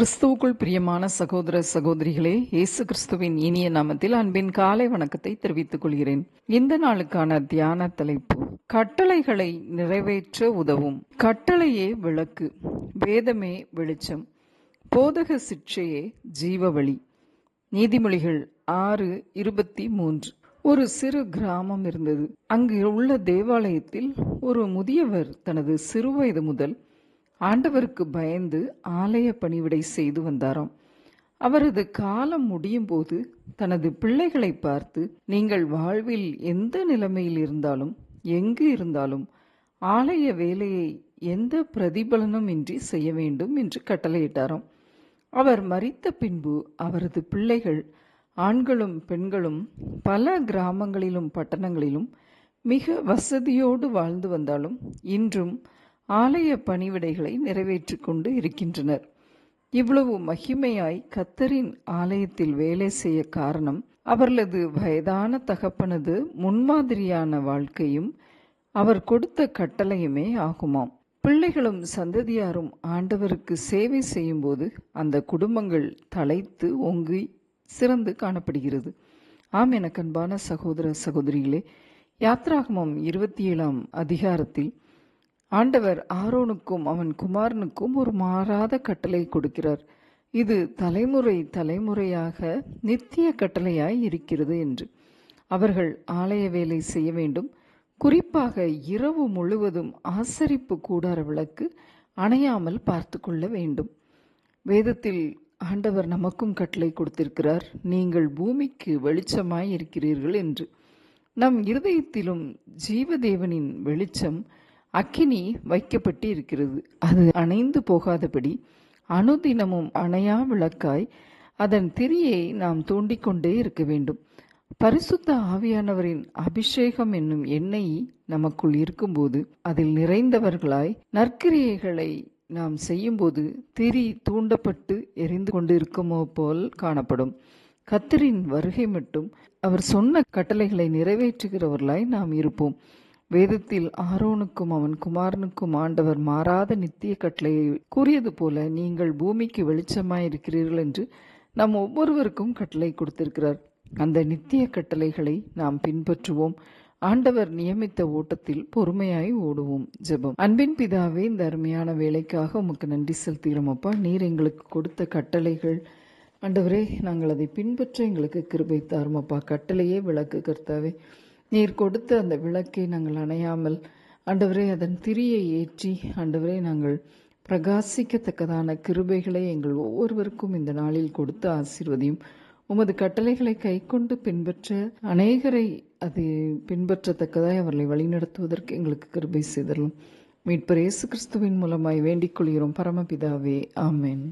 கிறிஸ்துவுக்குள் பிரியமான சகோதர சகோதரிகளே, இயேசு கிறிஸ்துவின் இனிய நாமத்தில் அன்பின் காலை வணக்கத்தை தெரிவித்துக் கொள்கிறேன். இந்த நாளுக்கான தியான தலைப்பு, கட்டளைகளை நிறைவேற்ற உதவும். கட்டளையே விளக்கு, வேதமே வெளிச்சம், போதக சிற்சையே ஜீவவழி. நீதிமொழிகள் 6:23. ஒரு சிறு கிராமம் இருந்தது. அங்கு உள்ள தேவாலயத்தில் ஒரு முதியவர் தனது சிறுவயது முதல் ஆண்டவருக்கு பயந்து ஆலய பணிவிடை செய்து வந்தாராம். அவரது காலம் முடியும் போது தனது பிள்ளைகளை பார்த்து, நீங்கள் வாழ்வில் எந்த நிலைமையில் இருந்தாலும் எங்கு இருந்தாலும் ஆலய வேலையை எந்த பிரதிபலனும் இன்றி செய்ய வேண்டும் என்று கட்டளையிட்டாராம். அவர் மரித்த பின்பு அவரது பிள்ளைகள், ஆண்களும் பெண்களும், பல கிராமங்களிலும் பட்டணங்களிலும் மிக வசதியோடு வாழ்ந்து வந்தாலும் இன்றும் ஆலய பணிவிடைகளை நிறைவேற்றிக் கொண்டு இருக்கின்றனர். இவ்வளவு மகிமையாய் கர்த்தரின் ஆலயத்தில் வேலை செய்ய காரணம் அவர்களது வயதான தகப்பனது முன்மாதிரியான வாழ்க்கையும் அவர் கொடுத்த கட்டளையுமே ஆகுமாம். பிள்ளைகளும் சந்ததியாரும் ஆண்டவருக்கு சேவை செய்யும் போது அந்த குடும்பங்கள் தலைத்து ஓங்கி சிறந்து காணப்படுகிறது. ஆம், எனக்கு அன்பான சகோதர சகோதரிகளே, யாத்ராகமம் 27ஆம் அதிகாரத்தில் ஆண்டவர் ஆரோனுக்கும் அவன் குமாரனுக்கும் ஒரு மாறாத கட்டளை கொடுக்கிறார். இது தலைமுறை தலைமுறையாக நித்திய கட்டளையாய் இருக்கிறது என்று. அவர்கள் ஆலய வேலை செய்ய வேண்டும். குறிப்பாக இரவு முழுவதும் ஆசரிப்பு கூடார விளக்கு அணையாமல் பார்த்து கொள்ள வேண்டும். வேதத்தில் ஆண்டவர் நமக்கும் கட்டளை கொடுத்திருக்கிறார், நீங்கள் பூமிக்கு வெளிச்சமாய் இருக்கிறீர்கள் என்று. நம் இருதயத்திலும் ஜீவதேவனின் வெளிச்சம் அக்கினி வைக்கப்பட்டு இருக்கிறது. அது அணைந்து போகாதபடி அனுதினமும் அணையா விளக்காய் அதன் திரியை நாம் தூண்டிக்கொண்டே இருக்க வேண்டும். பரிசுத்த ஆவியானவரின் அபிஷேகம் என்னும் எண்ணெய் நமக்குள் இருக்கும்போது அதில் நிறைந்தவர்களாய் நற்கிரியைகளை நாம் செய்யும்போது திரி தூண்டப்பட்டு எரிந்து கொண்டு இருக்குமோ போல் காணப்படும். கர்த்தரின் வருகை மட்டும் அவர் சொன்ன கட்டளைகளை நிறைவேற்றுகிறவர்களாய் நாம் இருப்போம். வேதத்தில் ஆரோனுக்கும் அவன் குமாரனுக்கும் ஆண்டவர் மாறாத நித்திய கட்டளையை கூறியது போல, நீங்கள் பூமிக்கு வெளிச்சமாய் இருக்கிறீர்கள் என்று நம் ஒவ்வொருவருக்கும் கட்டளை கொடுத்திருக்கிறார். அந்த நித்திய கட்டளைகளை நாம் பின்பற்றுவோம். ஆண்டவர் நியமித்த ஓட்டத்தில் பொறுமையாய் ஓடுவோம். ஜெபம். அன்பின் பிதாவே, இந்த அருமையான வேலைக்காக உமக்கு நன்றி செலுத்துகிறோம் அப்பா. நீர் எங்களுக்கு கொடுத்த கட்டளைகள் ஆண்டவரே, நாங்கள் அதை பின்பற்ற எங்களுக்கு கிருபை தாரும் அப்பா. கட்டளையே விளக்கு கர்த்தாவே. நீர் கொடுத்த அந்த விளக்கை நாங்கள் அணையாமல் ஆண்டவரே அதன் திரியை ஏற்றி ஆண்டவரே நாங்கள் பிரகாசிக்கத்தக்கதான கிருபைகளை எங்கள் ஒவ்வொருவருக்கும் இந்த நாளில் கொடுத்து ஆசீர்வதியும். உமது கட்டளைகளை கை கொண்டு பின்பற்ற அநேகரை அதை பின்பற்றத்தக்கதாய் அவர்களை வழிநடத்துவதற்கு எங்களுக்கு கிருபை செய்தரலும். மீட்பர் இயேசு கிறிஸ்துவின் மூலமாய் வேண்டிக் கொள்கிறோம் பரமபிதாவே, ஆமென்.